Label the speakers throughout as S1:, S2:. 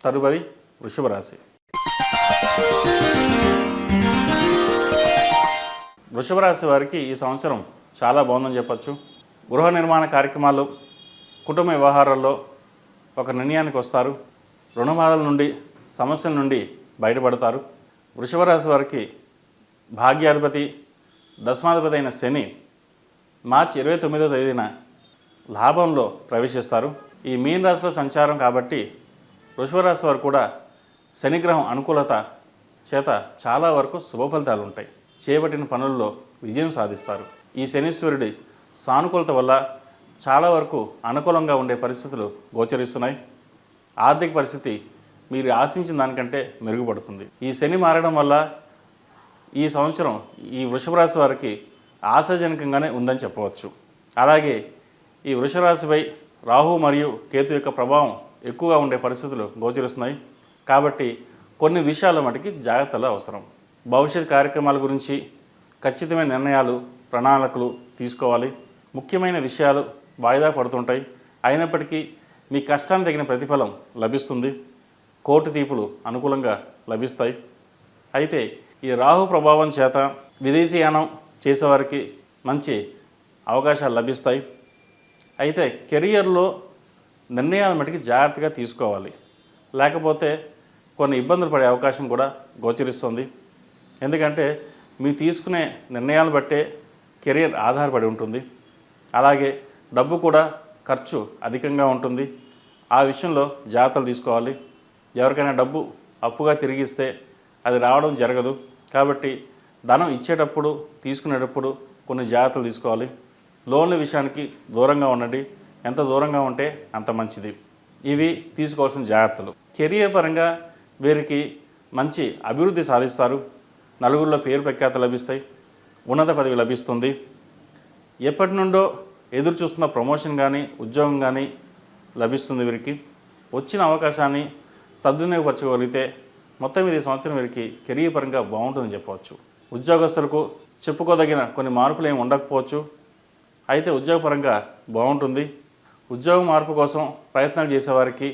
S1: తదుపరి వృషభ రాశి. వృషభ రాశి వారికి ఈ సంవత్సరం చాలా బాగుందని చెప్పచ్చు. గృహ నిర్మాణ కార్యక్రమాలు, కుటుంబ వ్యవహారాల్లో ఒక నిర్ణయానికి వస్తారు. రుణ బాధల నుండి, సమస్యల నుండి బయటపడతారు. వృషభ రాశి వారికి భాగ్యాధిపతి, దశమాధిపతి అయిన శని మార్చి 29వ తేదీన లాభంలో ప్రవేశిస్తారు. ఈ మీన రాశిలో సంచారం కాబట్టి వృషభ రాశి వారు కూడా శనిగ్రహం అనుకూలత చేత చాలా వరకు శుభ ఫలితాలు ఉంటాయి. చేపట్టిన పనుల్లో విజయం సాధిస్తారు. ఈ శనీశ్వరుడి సానుకూలత వల్ల చాలా వరకు అనుకూలంగా ఉండే పరిస్థితులు గోచరిస్తున్నాయి. ఆర్థిక పరిస్థితి మీరు ఆశించిన దానికంటే మెరుగుపడుతుంది. ఈ శని మారడం వల్ల ఈ సంవత్సరం ఈ వృషభ రాశి వారికి ఆశాజనకంగానే ఉందని చెప్పవచ్చు. అలాగే ఈ వృషభ రాశిపై రాహు మరియు కేతు యొక్క ప్రభావం ఎక్కువగా ఉండే పరిస్థితులు గోచరిస్తున్నాయి. కాబట్టి కొన్ని విషయాల మటుకి జాగ్రత్తలు అవసరం. భవిష్యత్ కార్యక్రమాల గురించి ఖచ్చితమైన నిర్ణయాలు, ప్రణాళికలు తీసుకోవాలి. ముఖ్యమైన విషయాలు వాయిదా పడుతుంటాయి. అయినప్పటికీ మీ కష్టానికి తగిన ప్రతిఫలం లభిస్తుంది. కోర్టు తీర్పులు అనుకూలంగా లభిస్తాయి. అయితే ఈ రాహు ప్రభావం చేత విదేశీయానం చేసేవారికి మంచి అవకాశాలు లభిస్తాయి. అయితే కెరియర్లో నిర్ణయాల మటుకి జాగ్రత్తగా తీసుకోవాలి. లేకపోతే కొన్ని ఇబ్బందులు పడే అవకాశం కూడా గోచరిస్తుంది. ఎందుకంటే మీరు తీసుకునే నిర్ణయాలను బట్టే కెరియర్ ఆధారపడి ఉంటుంది. అలాగే డబ్బు కూడా ఖర్చు అధికంగా ఉంటుంది. ఆ విషయంలో జాగ్రత్తలు తీసుకోవాలి. ఎవరికైనా డబ్బు అప్పుగా తిరిగిస్తే అది రావడం జరగదు. కాబట్టి ధనం ఇచ్చేటప్పుడు, తీసుకునేటప్పుడు కొన్ని జాగ్రత్తలు తీసుకోవాలి. లోన్ల విషయానికి దూరంగా ఉండండి. ఎంత దూరంగా ఉంటే అంత మంచిది. ఇవి తీసుకోవాల్సిన జాగ్రత్తలు. కెరియర్ పరంగా వీరికి మంచి అభివృద్ధి సాధిస్తారు. నలుగురిలో పేరు ప్రఖ్యాత లభిస్తాయి. ఉన్నత పదవి లభిస్తుంది. ఎప్పటి నుండో ఎదురు చూస్తున్న ప్రమోషన్ కానీ, ఉద్యోగం కానీ లభిస్తుంది. వీరికి వచ్చిన అవకాశాన్ని సద్వినియోగపరచగలిగితే మొత్తం మీద ఈ సంవత్సరం వీరికి కెరీర్ పరంగా బాగుంటుందని చెప్పవచ్చు. ఉద్యోగస్తులకు చెప్పుకోదగిన కొన్ని మార్పులు ఏమి ఉండకపోవచ్చు. అయితే ఉద్యోగపరంగా బాగుంటుంది. ఉద్యోగ మార్పు కోసం ప్రయత్నాలు చేసేవారికి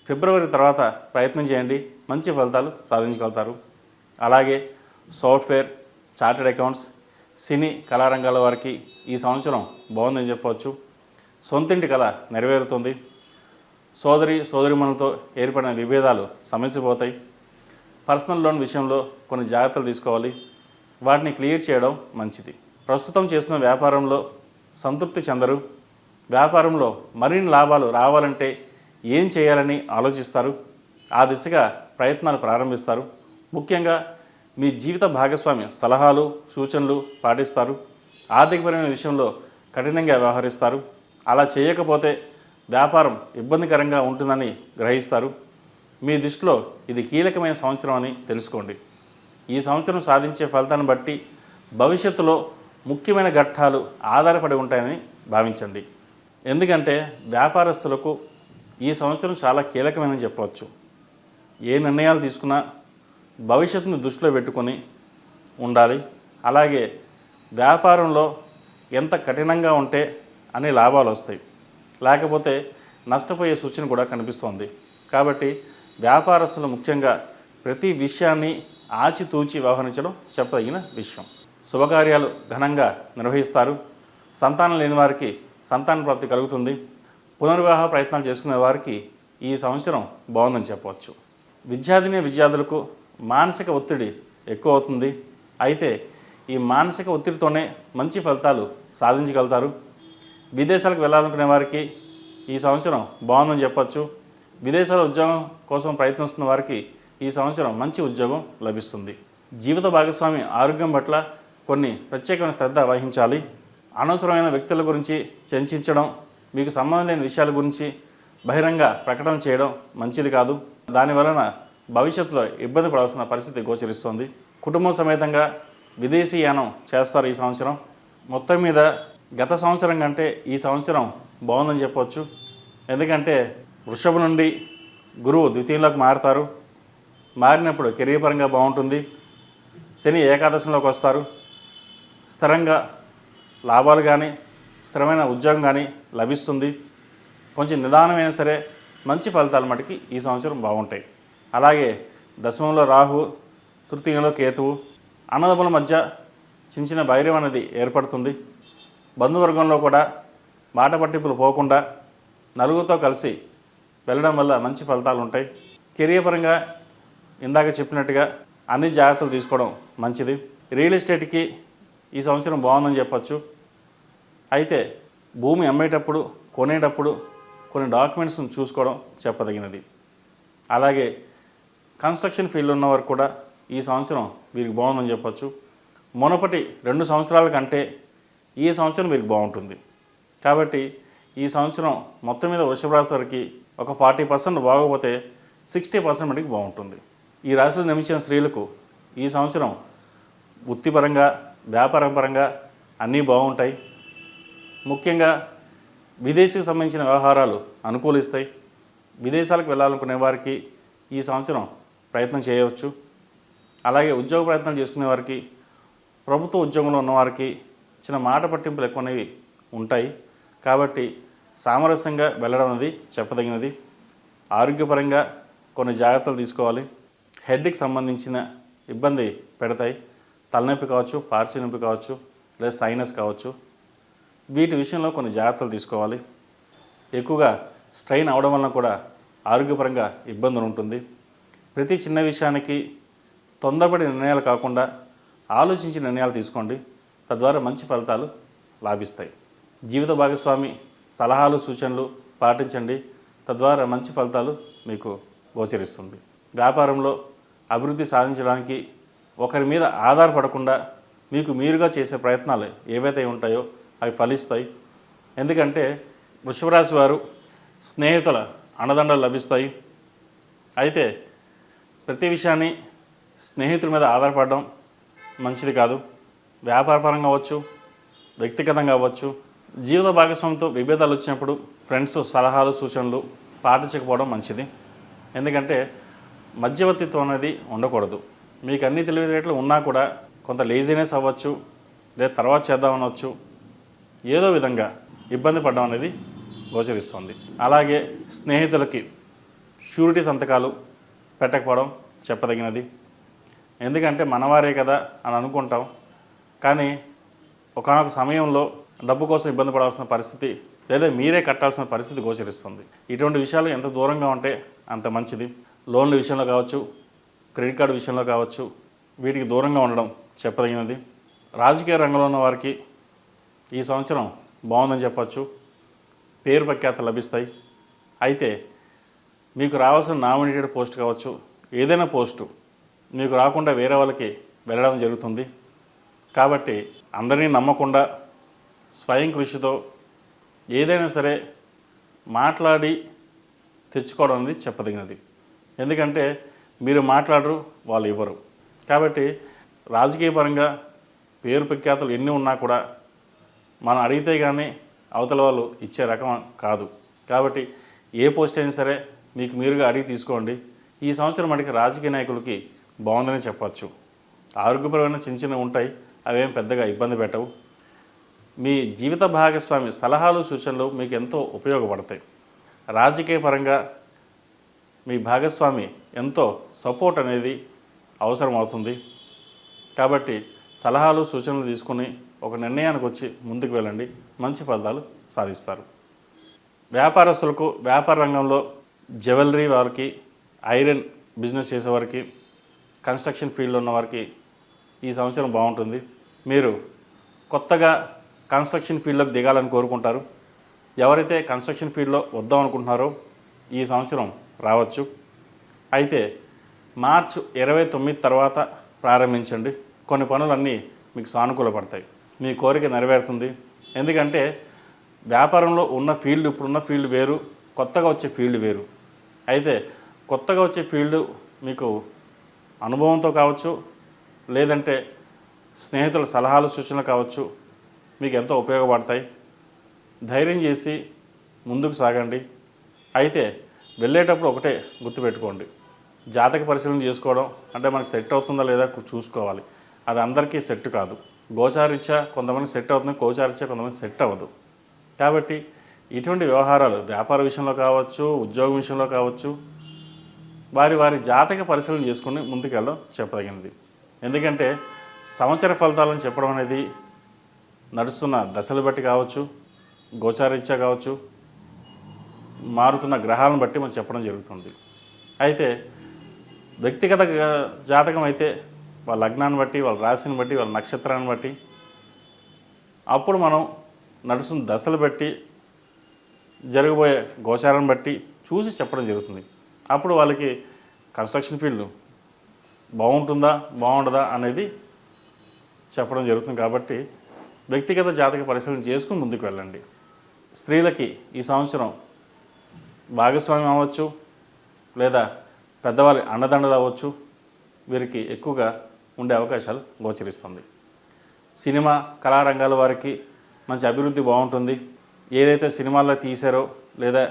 S1: ఫిబ్రవరి తర్వాత ప్రయత్నం చేయండి. మంచి ఫలితాలు సాధించగలుగుతారు. అలాగే సాఫ్ట్వేర్, చార్టెడ్ అకౌంట్స్, సినీ కళారంగాల వారికి ఈ సంవత్సరం బాగుందని చెప్పవచ్చు. సొంతింటి కళ నెరవేరుతుంది. సోదరిమణులతో ఏర్పడిన విభేదాలు సమస్యపోతాయి. పర్సనల్ లోన్ విషయంలో కొన్ని జాగ్రత్తలు తీసుకోవాలి. వాటిని క్లియర్ చేయడం మంచిది. ప్రస్తుతం చేస్తున్న వ్యాపారంలో సంతృప్తి చెందరు. వ్యాపారంలో మరిన్ని లాభాలు రావాలంటే ఏం చేయాలని ఆలోచిస్తారు. ఆ దిశగా ప్రయత్నాలు ప్రారంభిస్తారు. ముఖ్యంగా మీ జీవిత భాగస్వామి సలహాలు, సూచనలు పాటిస్తారు. ఆర్థికపరమైన విషయంలో కఠినంగా వ్యవహరిస్తారు. అలా చేయకపోతే వ్యాపారం ఇబ్బందికరంగా ఉంటుందని గ్రహిస్తారు. మీ దృష్టిలో ఇది కీలకమైన సంవత్సరం అని తెలుసుకోండి. ఈ సంవత్సరం సాధించే ఫలితాన్ని బట్టి భవిష్యత్తులో ముఖ్యమైన ఘట్టాలు ఆధారపడి ఉంటాయని భావించండి. ఎందుకంటే వ్యాపారస్తులకు ఈ సంవత్సరం చాలా కీలకమైనని చెప్పవచ్చు. ఏ నిర్ణయాలు తీసుకున్నా భవిష్యత్తును దృష్టిలో పెట్టుకొని ఉండాలి. అలాగే వ్యాపారంలో ఎంత కఠినంగా ఉంటే అన్ని లాభాలు వస్తాయి, లేకపోతే నష్టపోయే సూచన కూడా కనిపిస్తోంది. కాబట్టి వ్యాపారస్తులు ముఖ్యంగా ప్రతి విషయాన్ని ఆచితూచి వ్యవహరించడం చెప్పదగిన విషయం. శుభకార్యాలు ఘనంగా నిర్వహిస్తారు. సంతానం లేని వారికి సంతాన ప్రాప్తి కలుగుతుంది. పునర్వివాహ ప్రయత్నాలు చేసుకునే వారికి ఈ సంవత్సరం బాగుందని చెప్పవచ్చు. విద్యార్థులకు మానసిక ఒత్తిడి ఎక్కువ అవుతుంది. అయితే ఈ మానసిక ఒత్తిడితోనే మంచి ఫలితాలు సాధించగలుగుతారు. విదేశాలకు వెళ్ళాలనుకునే వారికి ఈ సంవత్సరం బాగుందని చెప్పచ్చు. విదేశాల ఉద్యోగం కోసం ప్రయత్నిస్తున్న వారికి ఈ సంవత్సరం మంచి ఉద్యోగం లభిస్తుంది. జీవిత భాగస్వామి ఆరోగ్యం పట్ల కొన్ని ప్రత్యేకమైన శ్రద్ధ వహించాలి. అనవసరమైన వ్యక్తుల గురించి చర్చించడం, మీకు సంబంధం లేని విషయాల గురించి బహిరంగ ప్రకటన చేయడం మంచిది కాదు. దానివలన భవిష్యత్తులో ఇబ్బంది పడాల్సిన పరిస్థితి గోచరిస్తుంది. కుటుంబం సమేతంగా విదేశీయానం చేస్తారు ఈ సంవత్సరం. మొత్తం మీద గత సంవత్సరం కంటే ఈ సంవత్సరం బాగుందని చెప్పవచ్చు. ఎందుకంటే వృషభ నుండి గురువు ద్వితీయంలోకి మారుతారు. మారినప్పుడు కెరీర్ పరంగా బాగుంటుంది. శని ఏకాదశంలోకి వస్తారు. స్థిరంగా లాభాలు కానీ స్థిరమైన ఉద్యోగం కానీ లభిస్తుంది. కొంచెం నిదానమైనా సరే మంచి ఫలితాలు మటుకి ఈ సంవత్సరం బాగుంటాయి. అలాగే దశమంలో రాహు, తృతీయంలో కేతువు, అన్నదమ్ముల మధ్య చిన్న చిన్న వైరం అనేది ఏర్పడుతుంది. బంధువర్గంలో కూడా మాట పట్టింపులు పోకుండా నలుగురితో కలిసి వెళ్ళడం వల్ల మంచి ఫలితాలు ఉంటాయి. కెరియర్ పరంగా ఇందాక చెప్పినట్టుగా అన్ని జాగ్రత్తలు తీసుకోవడం మంచిది. రియల్ ఎస్టేట్కి ఈ సంవత్సరం బాగుందని చెప్పచ్చు. అయితే భూమి అమ్మేటప్పుడు కొనేటప్పుడు కొన్ని డాక్యుమెంట్స్ని చూసుకోవడం చెప్పదగినది. అలాగే కన్స్ట్రక్షన్ ఫీల్డ్ ఉన్నవారు కూడా ఈ సంవత్సరం వీరికి బాగుందని చెప్పచ్చు. మునుపటి 2 సంవత్సరాల కంటే ఈ సంవత్సరం వీరికి బాగుంటుంది. కాబట్టి ఈ సంవత్సరం మొత్తం మీద వృషభ రాశి వారికి ఒక 40% బాగోపోతే 60% మటుకు బాగుంటుంది. ఈ రాశిలో జన్మించిన స్త్రీలకు ఈ సంవత్సరం వృత్తిపరంగా వ్యాపారం పరంగా అన్నీ బాగుంటాయి. ముఖ్యంగా విదేశీకి సంబంధించిన వ్యవహారాలు అనుకూలిస్తాయి. విదేశాలకు వెళ్ళాలనుకునే వారికి ఈ సంవత్సరం ప్రయత్నం చేయవచ్చు. అలాగే ఉద్యోగ ప్రయత్నాలు చేసుకునే వారికి, ప్రభుత్వ ఉద్యోగంలో ఉన్నవారికి చిన్న మాట పట్టింపులు ఎక్కువనేవి ఉంటాయి. కాబట్టి సామరస్యంగా వెళ్ళడం అనేది చెప్పదగినది. ఆరోగ్యపరంగా కొన్ని జాగ్రత్తలు తీసుకోవాలి. హెడ్కి సంబంధించిన ఇబ్బంది పెడతాయి. తలనొప్పి కావచ్చు, పార్శ్వ నొప్పి కావచ్చు, లేదా సైనస్ కావచ్చు. వీటి విషయంలో కొన్ని జాగ్రత్తలు తీసుకోవాలి. ఎక్కువగా స్ట్రెయిన్ అవడం వలన కూడా ఆరోగ్యపరంగా ఇబ్బందులు ఉంటుంది. ప్రతి చిన్న విషయానికి తొందరపడి నిర్ణయాలు కాకుండా ఆలోచించి నిర్ణయాలు తీసుకోండి. తద్వారా మంచి ఫలితాలు లాభిస్తాయి. జీవిత భాగస్వామి సలహాలు సూచనలు పాటించండి. తద్వారా మంచి ఫలితాలు మీకు గోచరిస్తుంది. వ్యాపారంలో అభివృద్ధి సాధించడానికి ఒకరి మీద ఆధారపడకుండా మీకు మీరుగా చేసే ప్రయత్నాలు ఏవైతే ఉంటాయో అవి ఫలిస్తాయి. ఎందుకంటే వృషభ రాశి వారు స్నేహితుల అండదండలు లభిస్తాయి. అయితే ప్రతి విషయాన్ని స్నేహితుల మీద ఆధారపడడం మంచిది కాదు. వ్యాపారపరంగా అవ్వచ్చు, వ్యక్తిగతంగా అవ్వచ్చు. జీవిత భాగస్వామితో విభేదాలు వచ్చినప్పుడు ఫ్రెండ్స్ సలహాలు సూచనలు పాటించకపోవడం మంచిది. ఎందుకంటే మధ్యవర్తిత్వం అనేది ఉండకూడదు. మీకు అన్ని తెలివితేటలు ఉన్నా కూడా కొంత లేజీనెస్ అవ్వచ్చు, లేదా తర్వాత చేద్దామనవచ్చు, ఏదో విధంగా ఇబ్బంది పడడం అనేది గోచరిస్తుంది. అలాగే స్నేహితులకి షూరిటీ సంతకాలు పెట్టకపోవడం చెప్పదగినది. ఎందుకంటే మనవారే కదా అని అనుకుంటాం, కానీ ఒకానొక సమయంలో డబ్బు కోసం ఇబ్బంది పడాల్సిన పరిస్థితి లేదా మీరే కట్టాల్సిన పరిస్థితి గోచరిస్తుంది. ఇటువంటి విషయాలు ఎంత దూరంగా ఉంటే అంత మంచిది. లోన్ల విషయంలో కావచ్చు, క్రెడిట్ కార్డు విషయంలో కావచ్చు, వీటికి దూరంగా ఉండడం చెప్పదగినది. రాజకీయ రంగంలో ఉన్న వారికి ఈ సంవత్సరం బాగుందని చెప్పచ్చు. పేరు ప్రఖ్యాత లభిస్తాయి. అయితే మీకు రావాల్సిన నామినేటెడ్ పోస్ట్ కావచ్చు, ఏదైనా పోస్టు మీకు రాకుండా వేరే వాళ్ళకి వెళ్ళడం జరుగుతుంది. కాబట్టి అందరినీ నమ్మకుండా స్వయం కృషితో ఏదైనా సరే మాట్లాడి తెచ్చుకోవడం అనేది చెప్పదగినది. ఎందుకంటే మీరు మాట్లాడరు, వాళ్ళు ఇవ్వరు. కాబట్టి రాజకీయ పరంగా పేరు ప్రఖ్యాతులు ఎన్ని ఉన్నా కూడా మనం అడిగితే కానీ అవతల వాళ్ళు ఇచ్చే రకం కాదు. కాబట్టి ఏ పోస్ట్ అయినా సరే మీకు మీరుగా అడిగి తీసుకోండి. ఈ సంవత్సరం మనకి రాజకీయ నాయకులకి బాగుందని చెప్పచ్చు. ఆరోగ్యపరమైన చిన్న చిన్నవి ఉంటాయి, అవేం పెద్దగా ఇబ్బంది పెట్టవు. మీ జీవిత భాగస్వామి సలహాలు సూచనలు మీకు ఎంతో ఉపయోగపడతాయి. రాజకీయ పరంగా మీ భాగస్వామి ఎంతో సపోర్ట్ అనేది అవసరం అవుతుంది. కాబట్టి సలహాలు సూచనలు తీసుకుని ఒక నిర్ణయానికి వచ్చి ముందుకు వెళ్ళండి, మంచి ఫలితాలు సాధిస్తారు. వ్యాపారస్తులకు వ్యాపార రంగంలో జ్యువెలరీ వారికి, ఐరన్ బిజినెస్ చేసేవారికి, కన్స్ట్రక్షన్ ఫీల్డ్లో ఉన్న వారికి ఈ సంవత్సరం బాగుంటుంది. మీరు కొత్తగా కన్స్ట్రక్షన్ ఫీల్డ్లోకి దిగాలని కోరుకుంటారు. ఎవరైతే కన్స్ట్రక్షన్ ఫీల్డ్లో వద్దాం అనుకుంటున్నారో ఈ సంవత్సరం రావచ్చు. అయితే మార్చి 29 తర్వాత ప్రారంభించండి. కొన్ని పనులన్నీ మీకు సానుకూలపడతాయి. మీ కోరిక నెరవేరుతుంది. ఎందుకంటే వ్యాపారంలో ఉన్న ఫీల్డ్, ఇప్పుడున్న ఫీల్డ్ వేరు, కొత్తగా వచ్చే ఫీల్డ్ వేరు. అయితే కొత్తగా వచ్చే ఫీల్డ్ మీకు అనుభవంతో కావచ్చు, లేదంటే స్నేహితుల సలహాలు సూచనలు కావచ్చు, మీకు ఎంతో ఉపయోగపడతాయి. ధైర్యం చేసి ముందుకు సాగండి. అయితే వెళ్ళేటప్పుడు ఒకటే గుర్తుపెట్టుకోండి, జాతక పరిశీలన చేసుకోవడం అంటే మనకు సెట్ అవుతుందా లేదా చూసుకోవాలి. అది అందరికీ సెట్ కాదు. గోచారీత్యా కొంతమంది సెట్ అవుతుంది, గోచారీత్యా కొంతమంది సెట్ అవ్వదు. కాబట్టి ఇటువంటి వ్యవహారాలు వ్యాపార విషయంలో కావచ్చు, ఉద్యోగం విషయంలో కావచ్చు, వారి వారి జాతక పరిశీలన చేసుకుని ముందుకెళ్ళడం చెప్పదగినది. ఎందుకంటే సంవత్సర ఫలితాలను చెప్పడం అనేది నడుస్తున్న దశలు బట్టి కావచ్చు, గోచారీత్యా కావచ్చు, మారుతున్న గ్రహాలను బట్టి మనం చెప్పడం జరుగుతుంది. అయితే వ్యక్తిగత జాతకం అయితే వాళ్ళ లగ్నాన్ని బట్టి, వాళ్ళ రాశిని బట్టి, వాళ్ళ నక్షత్రాన్ని బట్టి, అప్పుడు మనం నడుస్తున్న దశలు బట్టి, జరగబోయే గోచారాన్ని బట్టి చూసి చెప్పడం జరుగుతుంది. అప్పుడు వాళ్ళకి కన్స్ట్రక్షన్ ఫీల్డ్ బాగుంటుందా బాగుండదా అనేది చెప్పడం జరుగుతుంది. కాబట్టి వ్యక్తిగత జాతక పరిశీలన చేసుకుని ముందుకు వెళ్ళండి. స్త్రీలకి ఈ సంవత్సరం భాగస్వామ్యం అవ్వచ్చు, లేదా పెద్దవారి అండదండలు అవ్వచ్చు, వీరికి ఎక్కువగా ఉండే అవకాశాలు గోచరిస్తుంది. సినిమా కళారంగాల వారికి మంచి అభివృద్ధి బాగుంటుంది. ఏదైతే సినిమాల్లో తీశారో లేదా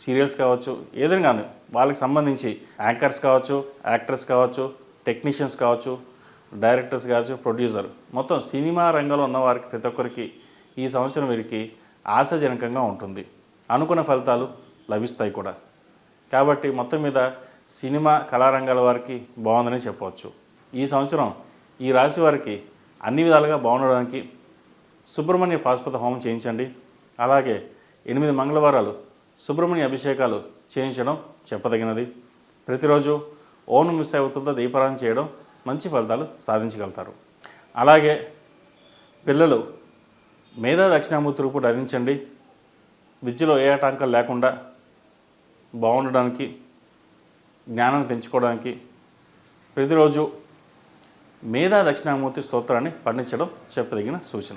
S1: సీరియల్స్ కావచ్చు, ఏదైనా కానీ వాళ్ళకి సంబంధించి యాంకర్స్ కావచ్చు, యాక్టర్స్ కావచ్చు, టెక్నీషియన్స్ కావచ్చు, డైరెక్టర్స్ కావచ్చు, ప్రొడ్యూసర్, మొత్తం సినిమా రంగంలో ఉన్న వారికి ప్రతి ఒక్కరికి ఈ సంవత్సరం వీరికి ఆశాజనకంగా ఉంటుంది. అనుకున్న ఫలితాలు లభిస్తాయి కూడా. కాబట్టి మొత్తం మీద సినిమా కళారంగాల వారికి బాగుందని చెప్పవచ్చు. ఈ సంవత్సరం ఈ రాశి వారికి అన్ని విధాలుగా బాగుండడానికి సుబ్రహ్మణ్య పాశుపత హోమం చేయించండి. అలాగే 8 మంగళవారాలు సుబ్రహ్మణ్య అభిషేకాలు చేయించడం చెప్పదగినది. ప్రతిరోజు ఓం నమః శివాయతో దీపారాధన చేయడం మంచి ఫలితాలు సాధించగలుగుతారు. అలాగే పిల్లలు మేధా దక్షిణామూర్తి రూపు ధరించండి. విద్యలో ఏ ఆటంకాలు లేకుండా బాగుండడానికి, జ్ఞానాన్ని పెంచుకోవడానికి ప్రతిరోజు మేధా దక్షిణామూర్తి స్తోత్రాన్ని పఠించడం చెప్పదగిన సూచన.